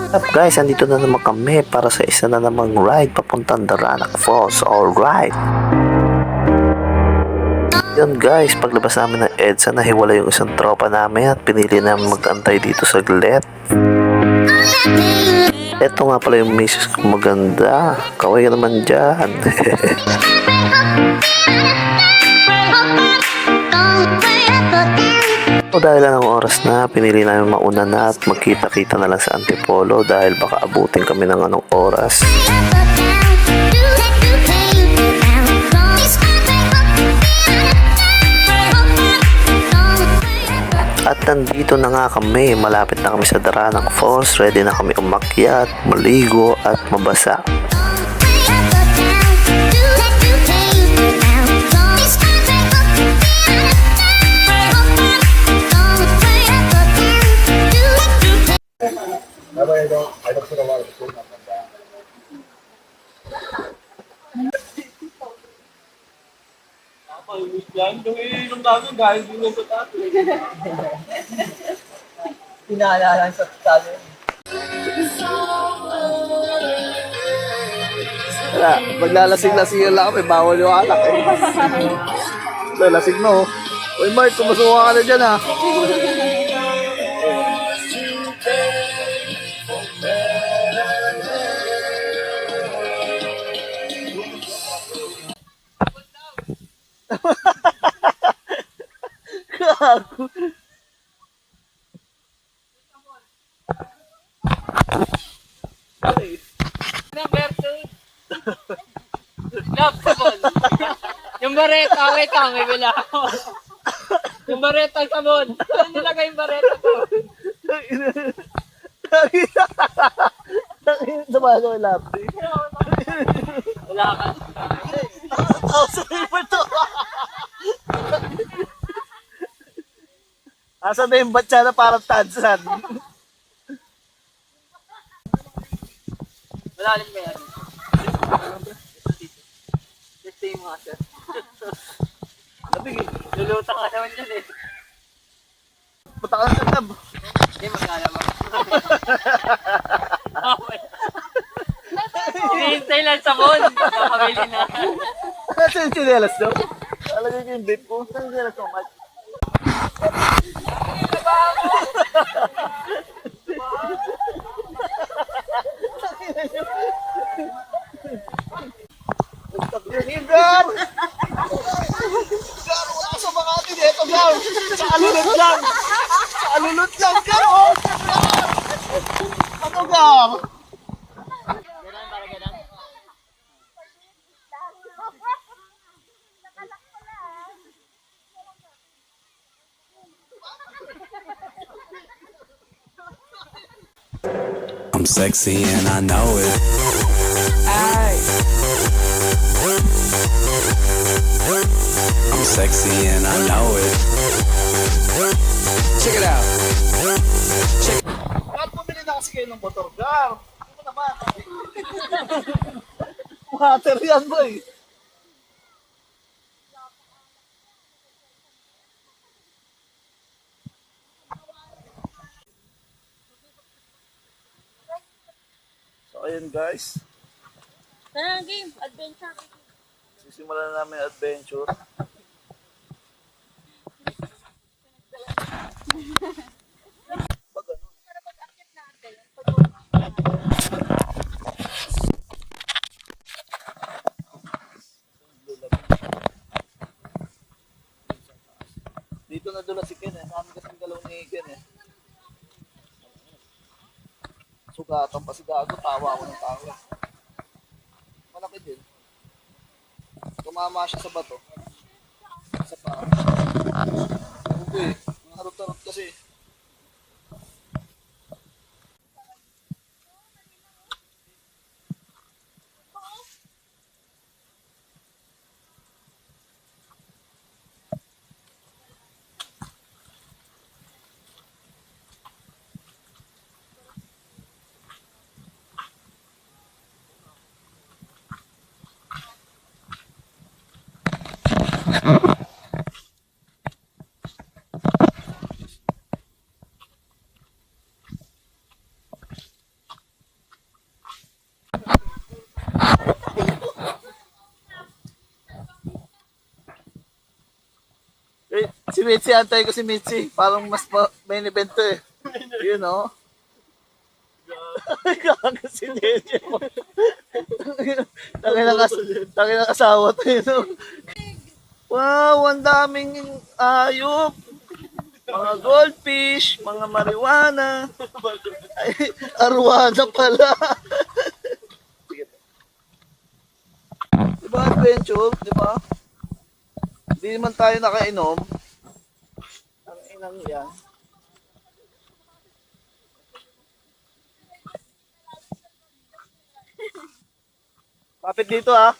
Up guys, andito na naman kami para sa isa na namang ride papuntang Daranac Falls. Alright! Yun guys, paglabas namin ng EDSA, nahiwala yung isang tropa namin at pinili namin mag-antay dito sa glet. Eto nga pala yung misis ko maganda. Kaway naman dyan. O dahil lang ang oras na, pinili namin mauna na at magkita-kita na lang sa Antipolo dahil baka abutin kami ng anong oras. At nandito na nga kami, malapit na kami sa Daranac Falls, ready na kami umakyat, maligo at mabasa. I don't put a lot of food on my back. Pinaalala sa sabi. Wala, maglalasing-lasing lang kami, bawal yung alak eh. Lasing no. Uy Mark, kumasuha ka na dyan ha. Gago. Number 2. Love sabon. Yung bareta, wait lang, may bila ako. Yung bareta sabon. Saan nilagay yung bareta ko? Samahan ko yung laptop. Wala ka. Oh, sorry pa to. Asa na yung batsa na parang tansan? Malalim ba yan? Just yung mga sir. Luluta ka naman dyan eh. Punta ka sa tab. Hindi mag-alamang. Hinihintay lang sabon. Nakabili na. Nasa yung chinelas daw? Talaga yung vape ko. Saan yung chinelas mo, Mike? Gar! Gar, wala ka sa mga atin. Ito, Gar. Sa alulot lang. Sa alulot lang, Gar. Oh, ano, Gar? I'm sexy and I know it. Aye. I'm sexy and I know it. Check it out. Check. Gar, pumili na kasi kayo ng motor, Gar. Ano mo naman? Water yan, boy. So, ayun guys. Tara, game. Adventure. Sisimulan na namin yung adventure. Pag ano? Dito na doon si Ken eh. Namin kasing galaw ni Ken eh. Sugatan pa si Gago. Tawa ako ng tawa. Malaki din. Tumama siya sa bato. Sa paa. Okay. Mga harot-harot kasi. Si Mitzi, antay ko si Mitzi. Parang mas main event to eh. Yun o. Gago si Jeje mo. Tangin ng asawa to yun o. Wow, ang daming ayop. Mga goldfish, mga marijuana. Ay, arwana pala. Diba adventure? Diba? Hindi naman tayo nakainom. Ang inang yan. Kapit dito ah.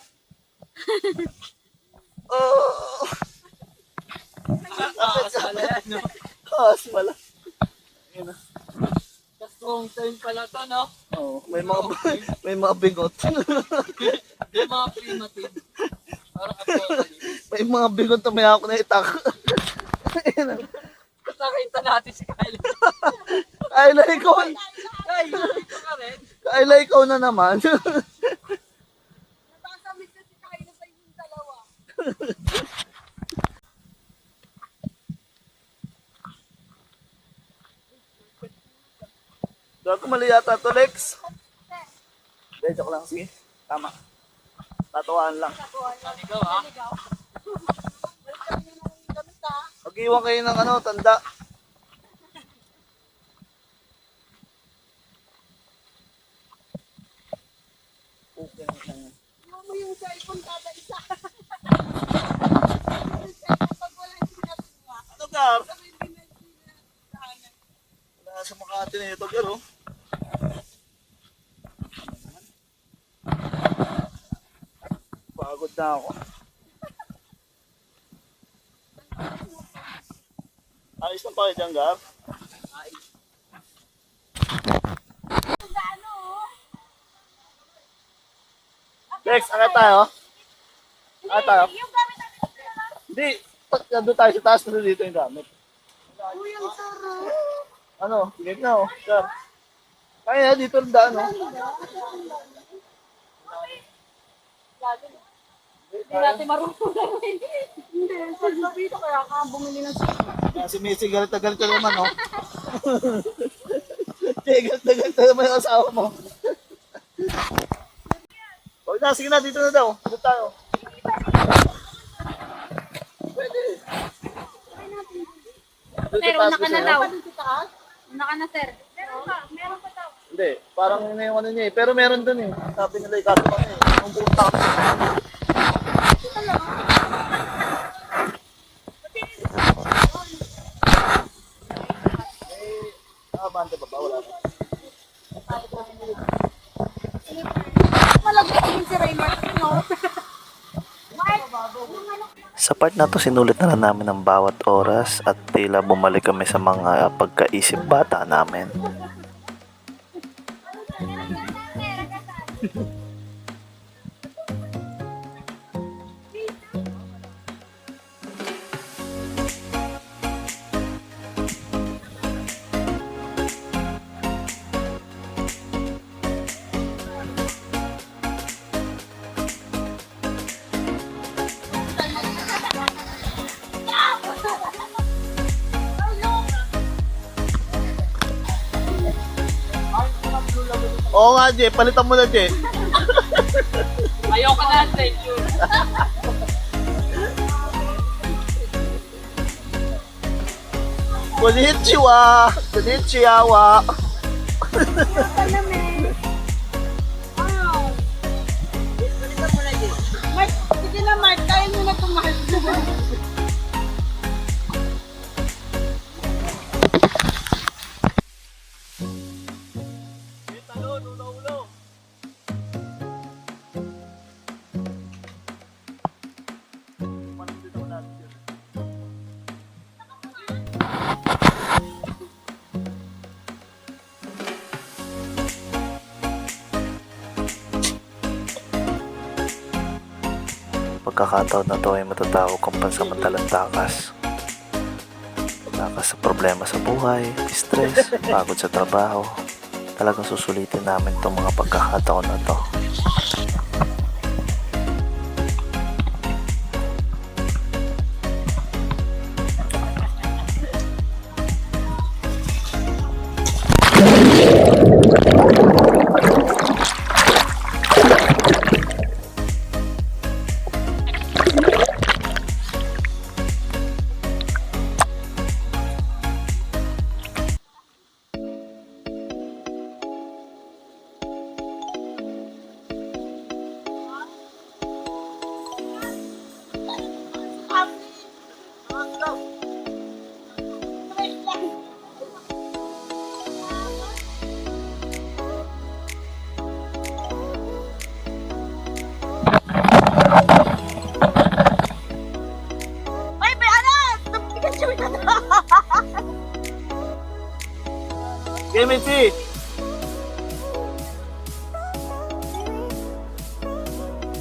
Oh. Taas pala yan, no? Kaas pala. Ayun ah. Strong turn pala to, no? Oh, may mga bigot. Yung mga primitive. Parang apocalypse. May mga bigot na may ako na itak. Ayun ah. Nakita natin si Kyle. Kayla ikaw. Ay, dito ka rin. Kayla ikaw na naman. Natasamit kasi tayo na sa inyong dalawa. Gago mali yata to, Lex. Hindi, joke lang. Sige, tama. Tatuwaan lang. Naligaw, ha? Balik kami ng gamit ha. Mag-iwan kayo ng ano, tanda. Okay na yan. Iwan mo yung cellphone kada isa. Yung cellphone pag walang sinatuwa. Ano, Gar? Sabi hindi na sinasahanap. Wala sa Makati na ito, Gar, oh. Pagod na ako. Ayos lang pa kayo dyan, Gar. Sa ano oh. Lex, akit tayo. Akit tayo. Yung gamit natin sa dalawa. Hindi, nandun tayo sa taas na dito yung gamit. Uy, ang sarap. Ano, sige na, oh. Gar. Kaya dito ang daan, oh. Hindi natin marunong gawin. Hindi, sa dito kaya ka bumili ng Si Missy, galit na galit ka naman, oh. Galit na galit na naman yung asawa mo. Huwag na, sige na, dito na daw. Dito tayo. Pwede. Dito Sir, taas una ka gusto na niyo? daw. Una ka na, sir. Meron pa daw. Hindi, parang yun na yung ano niya eh. Pero meron dun eh. Sabi nila ikato pa eh. Nung pumunta kami. Banda ba ba? Wala ba? Malagay din si Raymond. No? Sa part na to sinulit na lang namin ang bawat oras at tila bumalik kami sa mga pagkaisip bata namin. Oo nga, Jay. Palitan mo na, Jay. Ayoko na, thank you. Konnichiwa! Konnichiwa! Mark, sige na Mark, kaya mo na tumahan. Pagkakataon na to ay matatawag kong pansamantalang takas. Takas sa problema sa buhay, stress, pagod sa trabaho. Talagang susulitin namin itong mga pagkakataon na to.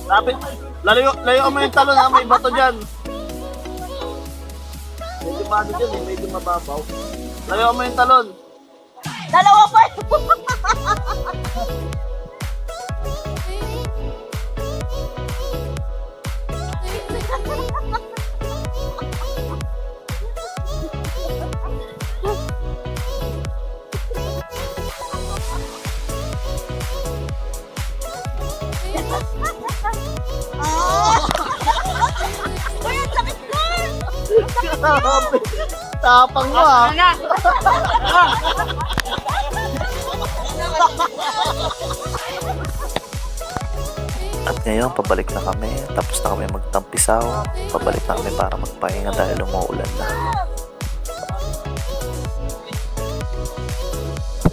Lapit. Layo mo yung talon ha, may bato dyan. Medyo bado dyan eh, medyo mababaw. Layo mo yung talon. Dalawa pa yun. Uy, ang sakit na! Grabe. Tapang mo ha. Ano na? At ngayon, pabalik na kami. Tapos na kami magtampisaw. Pabalik na kami para magpahinga dahil umuulan na.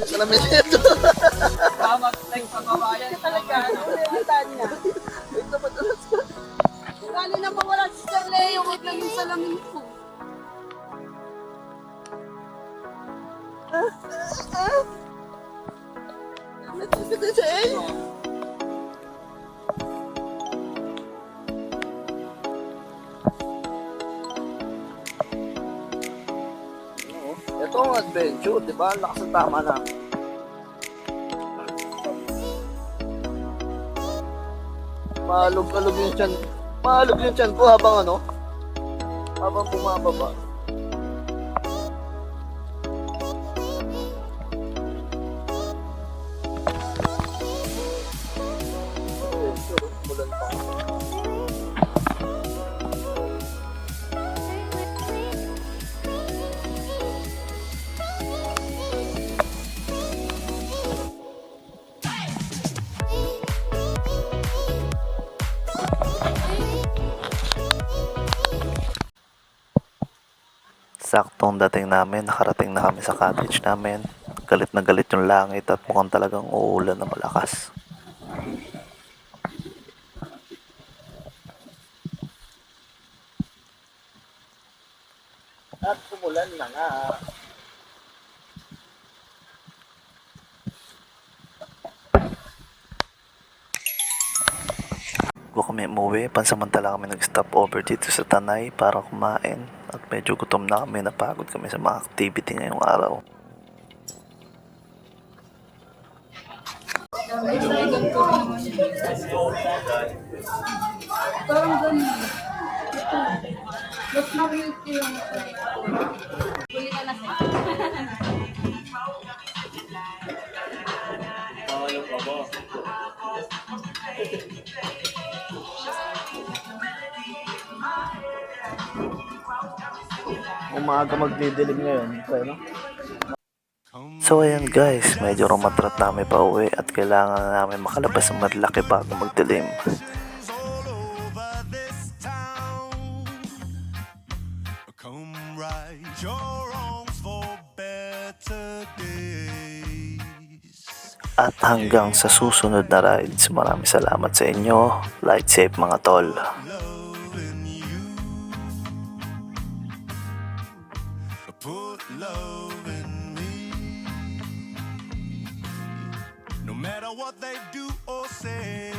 Salamin nito. Tama, like, pagbabayan. Talaga, ano yung niya? Lalo na mawala si Sir Leo, wait lang yung salamin ko. Ito ang adventure, di ba? Ang lakas ng tama na. Maalog-alog yung tiyan. Maalog yung tiyan ko habang ano? Habang bumababa. Adventure, mulan pa. Saktong dating namin, nakarating na kami sa cottage namin. Galit na galit yung langit at mukhang talagang uulan na malakas. At umulan na nga. Bago kami umuwi, pansamantala kami nag-stop over dito sa Tanay para kumain. At medyo gutom na kami, napagod kami sa mga activity ngayong araw. Parang ganun. Mas na-real yung... Huli ka na siya. Umaga magdidilim ngayon. Kaya no? So ayan guys, medyo rumatrat na kami pa uwi at kailangan na namin makalabas ng madlaki bago magdilim. Come right your wrongs for better days. At hanggang sa susunod na rides, maraming salamat sa inyo. Ride safe mga tol. Loving you. Put love in me. No matter what they do or say.